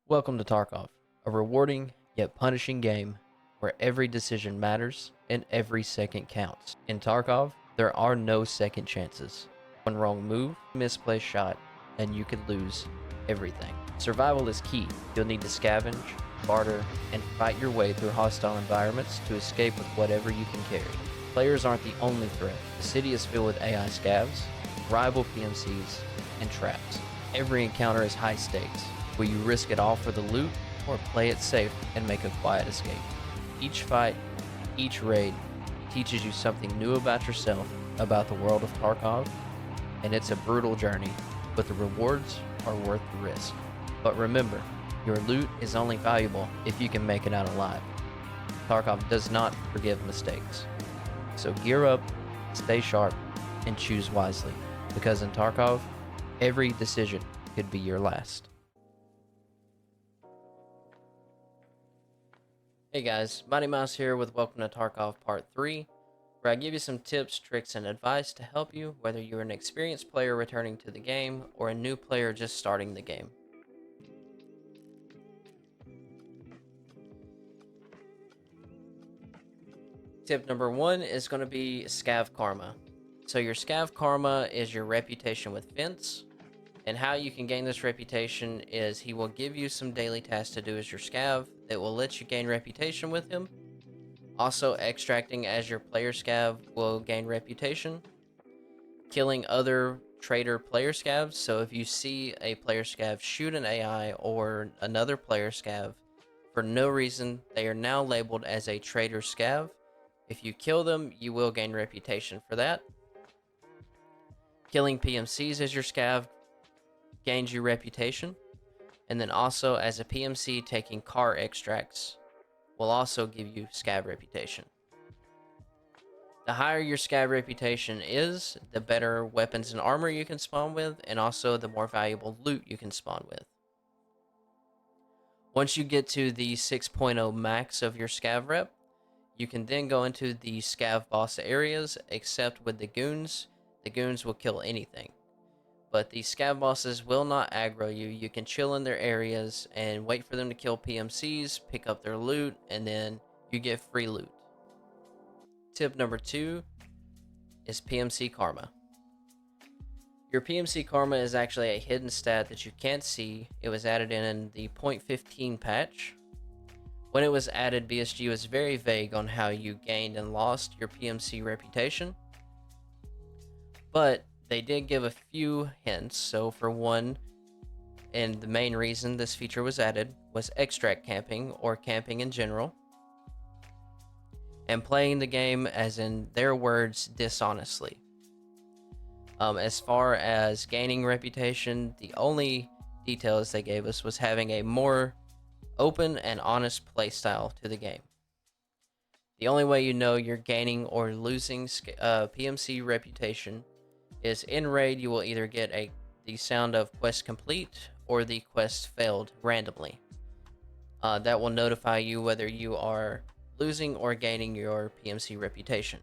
Welcome to Tarkov, a rewarding yet punishing game where every decision matters and every second counts. In Tarkov, there are no second chances. One wrong move, misplaced shot, and you could lose everything. Survival is key. You'll need to scavenge, barter, and fight your way through hostile environments to escape with whatever you can carry. Players aren't the only threat. The city is filled with AI scavs, rival PMCs, and traps. Every encounter is high stakes. Will you risk it all for the loot, or play it safe and make a quiet escape? Each fight, each raid, teaches you something new about yourself, about the world of Tarkov, and it's a brutal journey, but the rewards are worth the risk. But remember, your loot is only valuable if you can make it out alive. Tarkov does not forgive mistakes. So gear up, stay sharp, and choose wisely, because in Tarkov, every decision could be your last. Hey guys, Mighty Mouse here with Welcome to Tarkov Part 3, where I give you some tips, tricks, and advice to help you whether you're an experienced player returning to the game or a new player just starting the game. Tip number 1 is going to be Scav Karma. So your Scav Karma is your reputation with Fence, and how you can gain this reputation is he will give you some daily tasks to do as your Scav that will let you gain reputation with him. Also, extracting as your player Scav will gain reputation. Killing other traitor player Scavs, so if you see a player Scav shoot an AI or another player Scav for no reason, they are now labeled as a traitor Scav. If you kill them, you will gain reputation for that. Killing PMCs as your Scav gains you reputation. And then also as a PMC, taking car extracts will also give you Scav reputation. The higher your Scav reputation is, the better weapons and armor you can spawn with, and also the more valuable loot you can spawn with. Once you get to the 6.0 max of your Scav rep, you can then go into the Scav boss areas, except with the goons. The goons will kill anything. But the Scav bosses will not aggro you. You can chill in their areas and wait for them to kill PMCs, pick up their loot, and then you get free loot. Tip number 2 is PMC Karma. Your PMC Karma is actually a hidden stat that you can't see. It was added in the 0.15 patch. When it was added, BSG was very vague on how you gained and lost your PMC reputation. But they did give a few hints. So for one, and the main reason this feature was added, was extract camping, or camping in general, and playing the game, as in their words, dishonestly. As far as gaining reputation, the only details they gave us was having a more open and honest playstyle to the game. The only way you know you're gaining or losing PMC reputation is in raid. You will either get the sound of quest complete or the quest failed randomly. That will notify you whether you are losing or gaining your PMC reputation.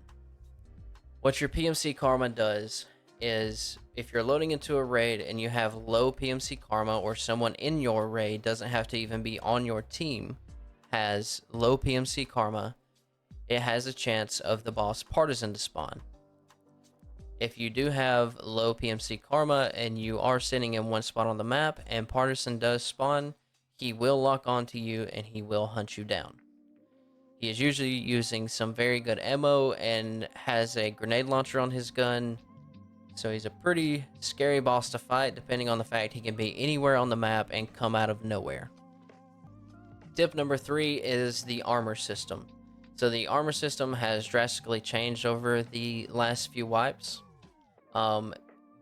What your PMC Karma does is, if you're loading into a raid and you have low PMC Karma, or someone in your raid, doesn't have to even be on your team, has low PMC Karma, it has a chance of the boss Partisan to spawn. If you do have low PMC Karma and you are sitting in one spot on the map and Partisan does spawn, he will lock onto you and he will hunt you down. He is usually using some very good ammo and has a grenade launcher on his gun, so he's a pretty scary boss to fight, depending on the fact he can be anywhere on the map and come out of nowhere. Tip number 3 is the armor system. So the armor system has drastically changed over the last few wipes.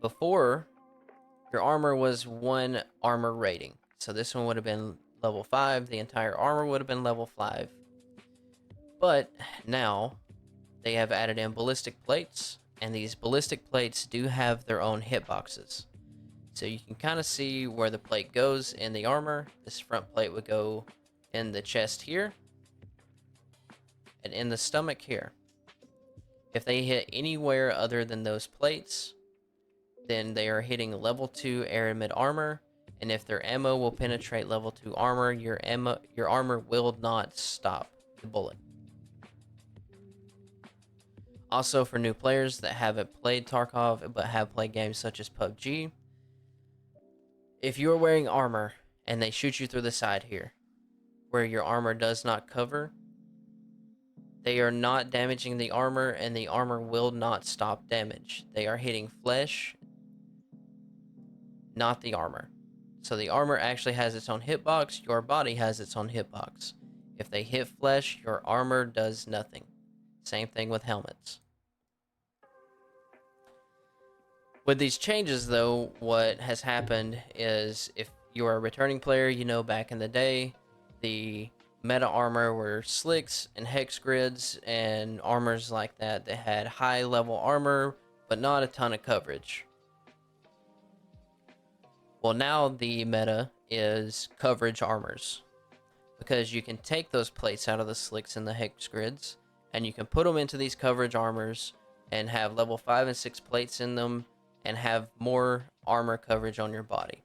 Before, your armor was 1 armor rating. So this one would have been level 5. The entire armor would have been level 5. But now, they have added in ballistic plates, and these ballistic plates do have their own hitboxes. So you can kind of see where the plate goes in the armor. This front plate would go in the chest here, and in the stomach here. If they hit anywhere other than those plates, then they are hitting level 2 air and mid armor, and if their ammo will penetrate level 2 armor, your armor will not stop the bullet. Also, for new players that haven't played Tarkov but have played games such as PUBG, if you are wearing armor and they shoot you through the side here, where your armor does not cover, they are not damaging the armor, and the armor will not stop damage. They are hitting flesh, not the armor. So the armor actually has its own hitbox, your body has its own hitbox. If they hit flesh, your armor does nothing. Same thing with helmets. With these changes, though, what has happened is if you're a returning player, you know back in the day, the meta armor were slicks and hex grids and armors like that that had high level armor, but not a ton of coverage. Well, now the meta is coverage armors, because you can take those plates out of the slicks and the hex grids, and you can put them into these coverage armors and have level 5 and 6 plates in them and have more armor coverage on your body.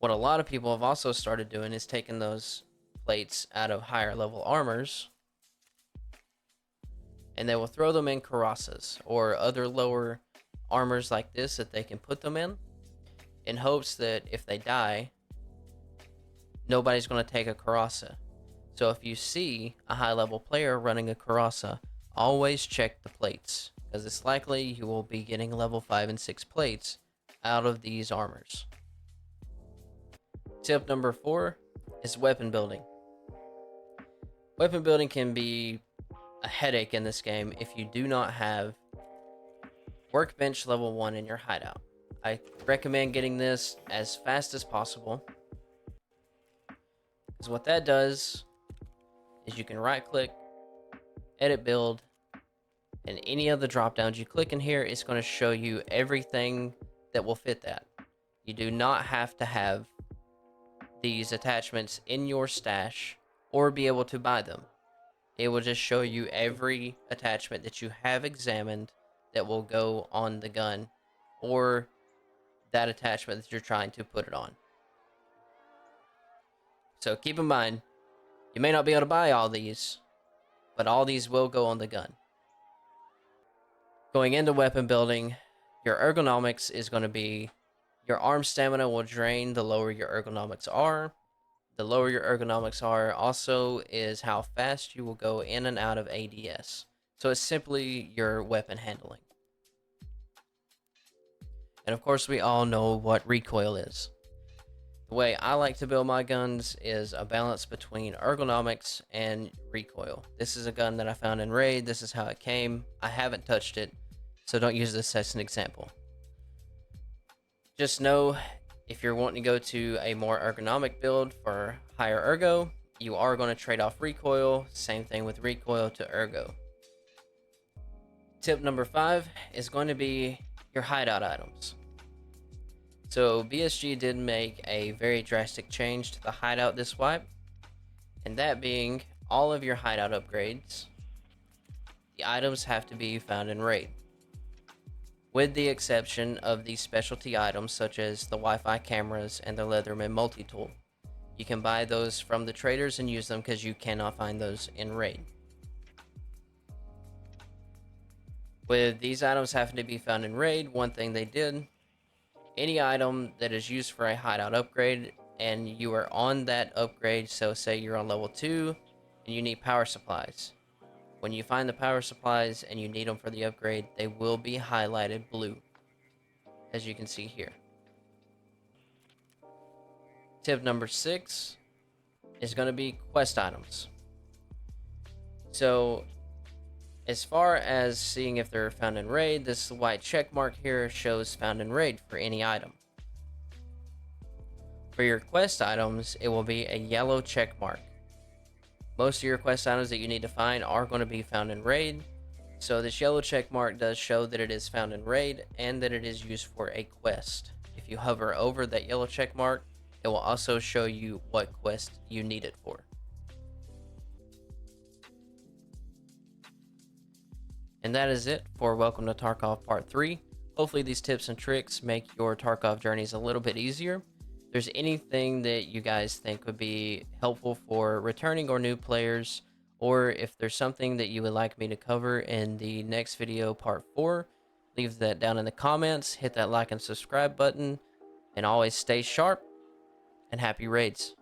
What a lot of people have also started doing is taking those plates out of higher level armors, and they will throw them in cuirassas or other lower armors like this that they can put them in hopes that if they die, nobody's going to take a cuirassa. So if you see a high level player running a cuirassa, always check the plates, because it's likely you will be getting level 5 and 6 plates out of these armors. Tip number 4 is weapon building. Weapon building can be a headache in this game if you do not have workbench level 1 in your hideout. I recommend getting this as fast as possible, because what that does is you can right click, edit build, and any of the drop downs you click in here, it's going to show you everything that will fit that. You do not have to have these attachments in your stash or be able to buy them. It will just show you every attachment that you have examined that will go on the gun or that attachment that you're trying to put it on. So keep in mind, you may not be able to buy all these, but all these will go on the gun. Going into weapon building, your ergonomics is going to be your arm stamina will drain the lower your ergonomics are. The lower your ergonomics are also is how fast you will go in and out of ADS. So it's simply your weapon handling. And of course, we all know what recoil is. The way I like to build my guns is a balance between ergonomics and recoil. This is a gun that I found in Raid. This is how it came. I haven't touched it, so don't use this as an example. Just know, if you're wanting to go to a more ergonomic build for higher ergo, you are going to trade off recoil. Same thing with recoil to ergo. Tip number 5 is going to be your hideout items. So BSG did make a very drastic change to the hideout this wipe, and that being all of your hideout upgrades, the items have to be found in Raid, with the exception of these specialty items such as the Wi-Fi cameras and the Leatherman multi-tool. You can buy those from the traders and use them because you cannot find those in Raid. With these items having to be found in Raid, one thing they did, any item that is used for a hideout upgrade and you are on that upgrade, so say you're on level 2 and you need power supplies. When you find the power supplies and you need them for the upgrade, they will be highlighted blue, as you can see here. Tip number 6 is going to be quest items. So as far as seeing if they're found in Raid, this white check mark here shows found in Raid for any item. For your quest items, it will be a yellow check mark. Most of your quest items that you need to find are going to be found in Raid, so this yellow check mark does show that it is found in Raid and that it is used for a quest. If you hover over that yellow check mark, it will also show you what quest you need it for. And that is it for Welcome to Tarkov Part 3. Hopefully these tips and tricks make your Tarkov journeys a little bit easier. If there's anything that you guys think would be helpful for returning or new players, or if there's something that you would like me to cover in the next video, part 4, leave that down in the comments, hit that like and subscribe button, and always stay sharp and happy raids.